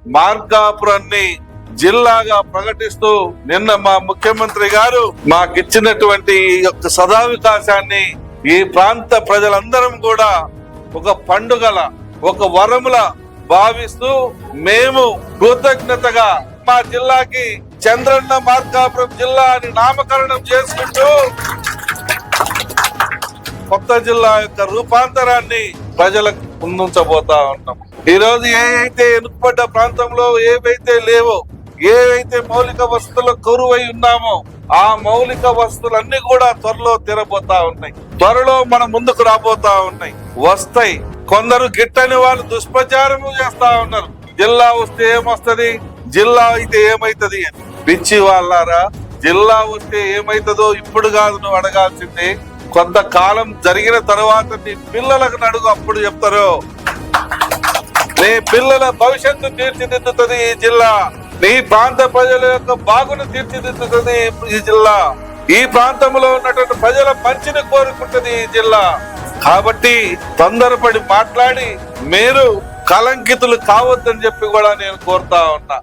మార్కాపురాన్ని జిల్లాగా ప్రకటిస్తూ నిన్న మా ముఖ్యమంత్రి గారు మాకిచ్చినటువంటి సదావకాశాన్ని ఈ ప్రాంత ప్రజలందరం కూడా ఒక పండుగల ఒక వరముల భావిస్తూ మేము కృతజ్ఞతగా మా జిల్లాకి చంద్రన్న మార్కాపురం జిల్లా అని నామకరణం చేసుకుంటూ కొత్త జిల్లా యొక్క రూపాంతరాన్ని ప్రజలకు ముందుంచబోతా ఉన్నాం. ఈ రోజు ఏవైతే వెనుకబడ్డ ప్రాంతంలో ఏవైతే లేవో, ఏవైతే మౌలిక వసతులు కరువై ఉన్నామో ఆ మౌలిక వసతులన్నీ కూడా త్వరలో తీరబోతా ఉన్నాయి. త్వరలో మన ముందుకు రాబోతా ఉన్నాయి, వస్తాయి. కొందరు గిట్టని వాళ్ళు దుష్ప్రచారం చేస్తా ఉన్నారు. జిల్లా వస్తే ఏమొస్తది, జిల్లా అయితే ఏమైతది అని. పిచ్చి వాళ్ళారా, జిల్లా వస్తే ఏమైతుందో ఇప్పుడు కాదు నువ్వు అడగాల్సింది. కొంతకాలం జరిగిన తర్వాత నీ పిల్లలకు అడుగు, అప్పుడు చెప్తారు. నీ పిల్లల భవిష్యత్తు తీర్చిదిద్దుతుంది ఈ జిల్లా. నీ ప్రాంత ప్రజల యొక్క బాగును తీర్చిదిద్దుతుంది ఈ జిల్లా. ఈ ప్రాంతంలో ఉన్నటువంటి ప్రజల మంచిని కోరుకుంటుంది ఈ జిల్లా. కాబట్టి తొందరపడి మాట్లాడి మీరు కలంకితులు కావద్దని చెప్పి కూడా నేను కోరుతా ఉన్నా.